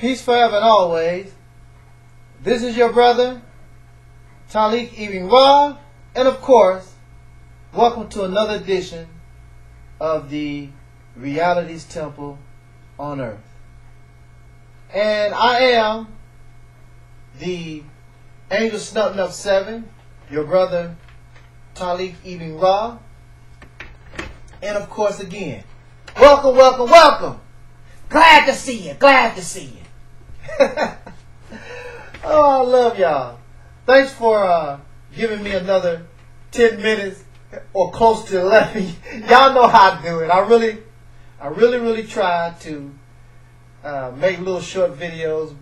Peace forever and always. This is your brother, Taalik Ibn'rad, and of course, welcome to another edition of the Reality's Temple on Earth. And I am the Angel Snuffing Up 7, your brother, Taalik Ibn'rad. And of course, again, welcome, welcome, welcome. Glad to see you, glad to see you. Oh, I love y'all. Thanks for giving me another 10 minutes or close to 11. Y'all know how I do it. I really try to make little short videos,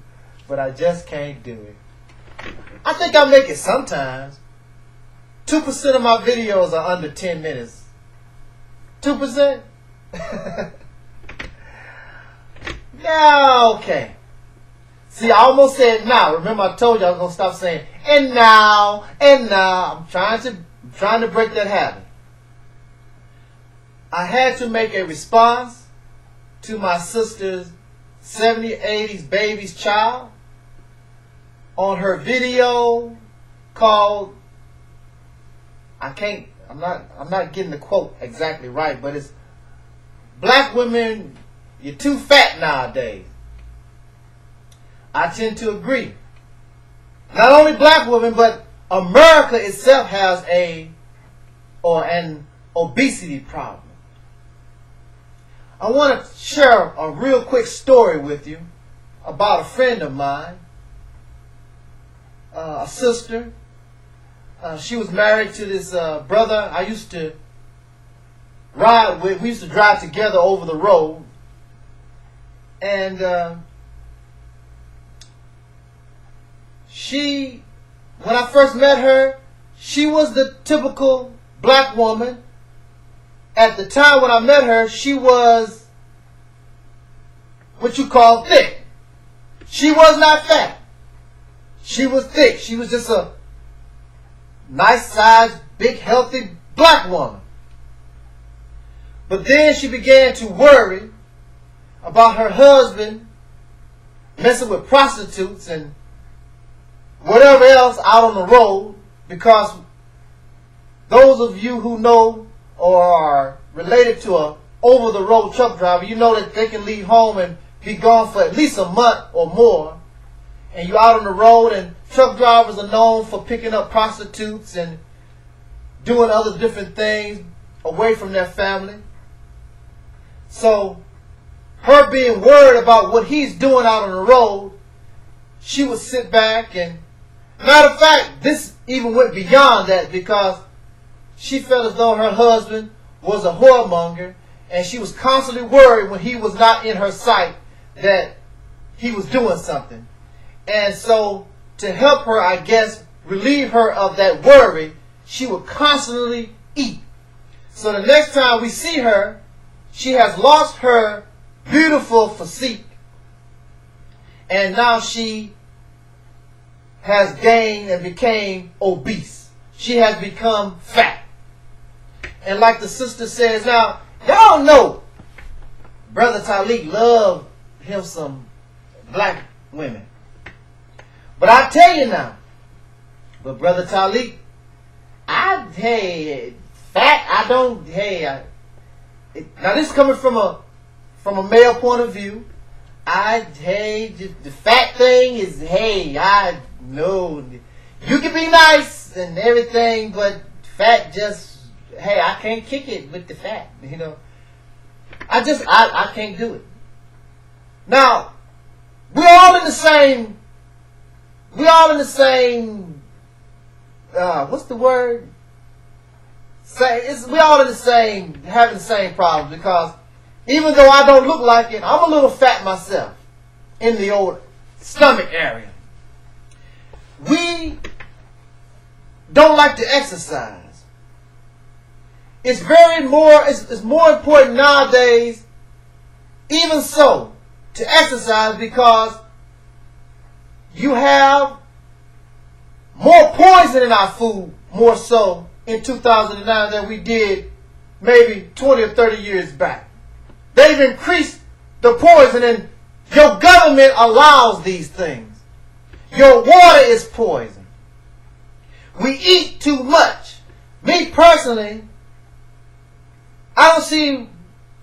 but I just can't do it. I think I make it sometimes. 2% of my videos are under 10 minutes. 2%? Yeah, okay. See, I almost said now. Remember, I told you I was gonna stop saying and now, and now. I'm trying to break that habit. I had to make a response to my sister's 70s, 80s baby's child on her video called I'm not getting the quote exactly right, but it's "Black women, you're too fat nowadays." I tend to agree. Not only black women, but America itself has an obesity problem. I want to share a real quick story with you about a friend of mine, a sister. She was married to this brother I used to ride with. We used to drive together over the road. And when I first met her, she was the typical black woman. At the time when I met her, she was what you call thick. She was not fat. She was thick. She was just a nice sized, big, healthy black woman. But then she began to worry about her husband messing with prostitutes and whatever else out on the road, because those of you who know or are related to a over-the-road truck driver, you know that they can leave home and be gone for at least a month or more, and you're out on the road, and truck drivers are known for picking up prostitutes and doing other different things away from their family. So her being worried about what he's doing out on the road, she would sit back and, matter of fact, this even went beyond that, because she felt as though her husband was a whoremonger, and she was constantly worried when he was not in her sight that he was doing something. And so to help her, I guess, relieve her of that worry, she would constantly eat. So the next time we see her, she has lost her beautiful physique, and now she has gained and became obese. She has become fat. And like the sister says, now, y'all know Brother Taalik loved him some black women. But I tell you now, but Brother Taalik, now this is coming from a male point of view. The fat thing is, I know you can be nice and everything, but fat just, I can't kick it with the fat, you know. I can't do it. Now, we're all in the same, what's the word? We're all in the same, having the same problems, because even though I don't look like it, I'm a little fat myself in the old stomach area. We don't like to exercise. It's more important nowadays, even so, to exercise, because you have more poison in our food, more so in 2009 than we did maybe 20 or 30 years back. They've increased the poison in Your government allows these things. Your water is poison. We eat too much. Me personally, I don't see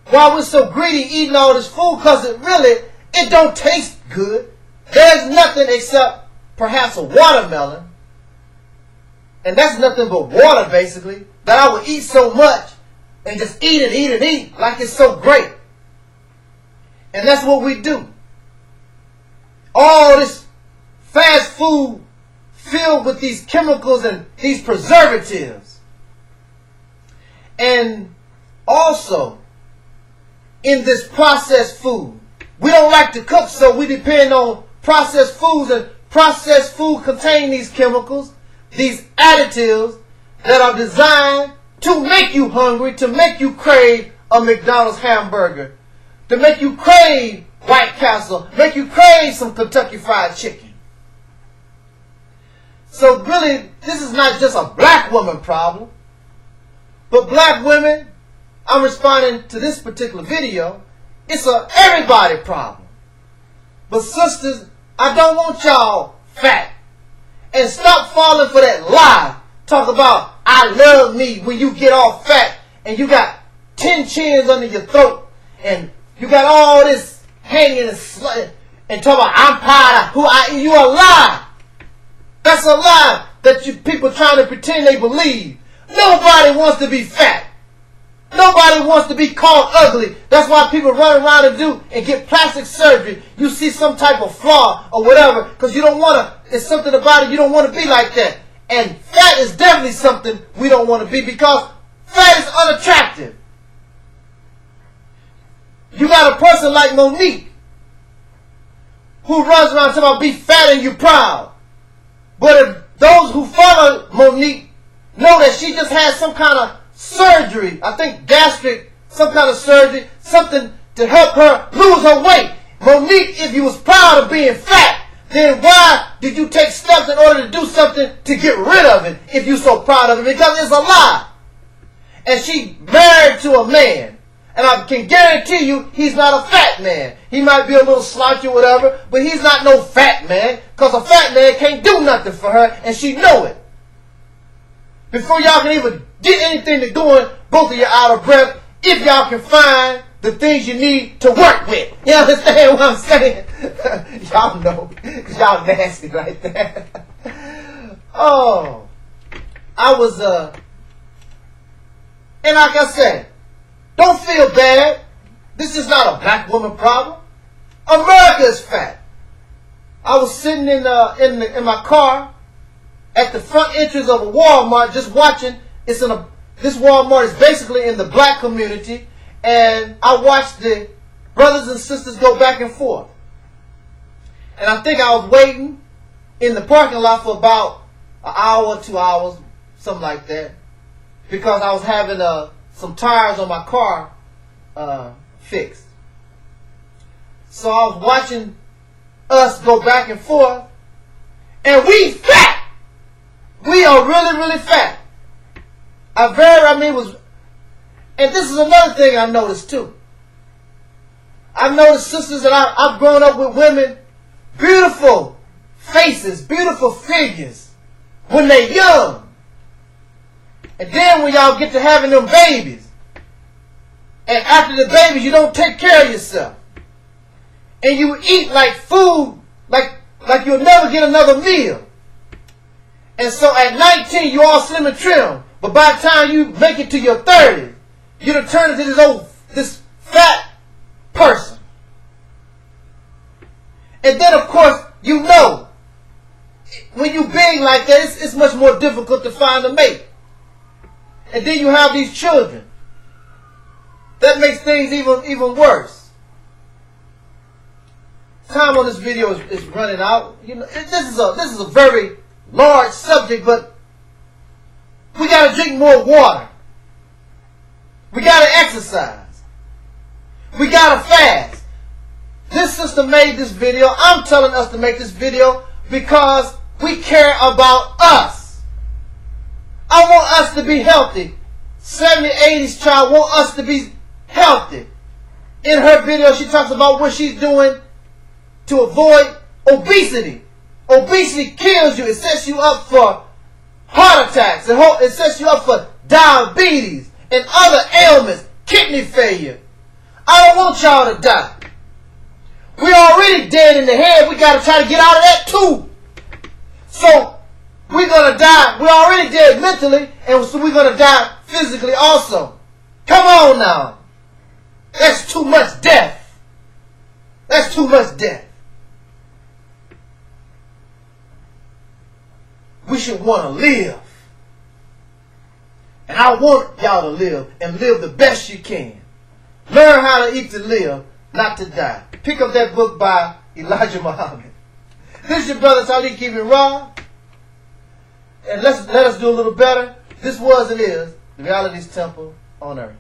why we're so greedy eating all this food, because it don't taste good. There's nothing except perhaps a watermelon, and that's nothing but water basically, that I would eat so much and just eat like it's so great. And that's what we do. All this fast food filled with these chemicals and these preservatives. And also, in this processed food, we don't like to cook, so we depend on processed foods, and processed food contain these chemicals, these additives that are designed to make you hungry, to make you crave a McDonald's hamburger, to make you crave White Castle, make you crave some Kentucky Fried Chicken. So really, this is not just a black woman problem, but black women, I'm responding to this particular video, it's a everybody problem. But sisters, I don't want y'all fat. And stop falling for that lie. Talk about, I love me, when you get all fat and you got 10 chins under your throat and you got all this hanging and talk about, I'm proud of who I am. You a lie. That's a lie that you people trying to pretend they believe. Nobody wants to be fat. Nobody wants to be called ugly. That's why people run around and get plastic surgery. You see some type of flaw or whatever, because you don't want to, it's something about it, you don't want to be like that. And fat is definitely something we don't want to be, because fat is unattractive. You got a person like Monique who runs around talking about be fat and you proud. But if those who follow Monique know that she just had some kind of surgery, I think gastric, some kind of surgery, something to help her lose her weight. Monique, if you was proud of being fat, then why did you take steps in order to do something to get rid of it if you're so proud of it? Because it's a lie. And she married to a man. And I can guarantee you he's not a fat man. He might be a little slouchy or whatever, but he's not no fat man, because a fat man can't do nothing for her, and she know it. Before y'all can even get anything to doing, both of you out of breath, if y'all can find the things you need to work with. You understand what I'm saying? Y'all know, because y'all nasty right there. Oh, I was, and like I said, don't feel bad. This is not a black woman problem. America is fat. I was sitting in my car at the front entrance of a Walmart just watching. This Walmart is basically in the black community, and I watched the brothers and sisters go back and forth. And I think I was waiting in the parking lot for about an hour, 2 hours, something like that, because I was having some tires on my car fixed. So I was watching us go back and forth, and we fat. We are really, really fat. And this is another thing I noticed too. I've noticed sisters that I've grown up with women, beautiful faces, beautiful figures when they're young. And then when y'all get to having them babies, and after the babies you don't take care of yourself, and you eat like food, like you'll never get another meal. And so at 19 you all slim and trim, but by the time you make it to your 30s, you done turn into this fat person. And then of course you know, when you big like that, it's much more difficult to find a mate. And then you have these children. That makes things even worse. Time on this video is running out. You know, this is a very large subject, but we got to drink more water. We got to exercise. We got to fast. This sister made this video. I'm telling us to make this video because we care about us. I want us to be healthy. 70s, 80s child want us to be healthy. In her video, she talks about what she's doing to avoid obesity. Obesity kills you. It sets you up for heart attacks. It sets you up for diabetes and other ailments, kidney failure. I don't want y'all to die. We're already dead in the head. We got to try to get out of that too. So we're going to die. We're already dead mentally, and so we're going to die physically also. Come on now. That's too much death. That's too much death. We should want to live. And I want y'all to live and live the best you can. Learn how to eat to live, not to die. Pick up that book by Elijah Muhammad. This is your brother Taalik Ibn'rad. And let us do a little better. This was and is the Reality's Temple on Earth.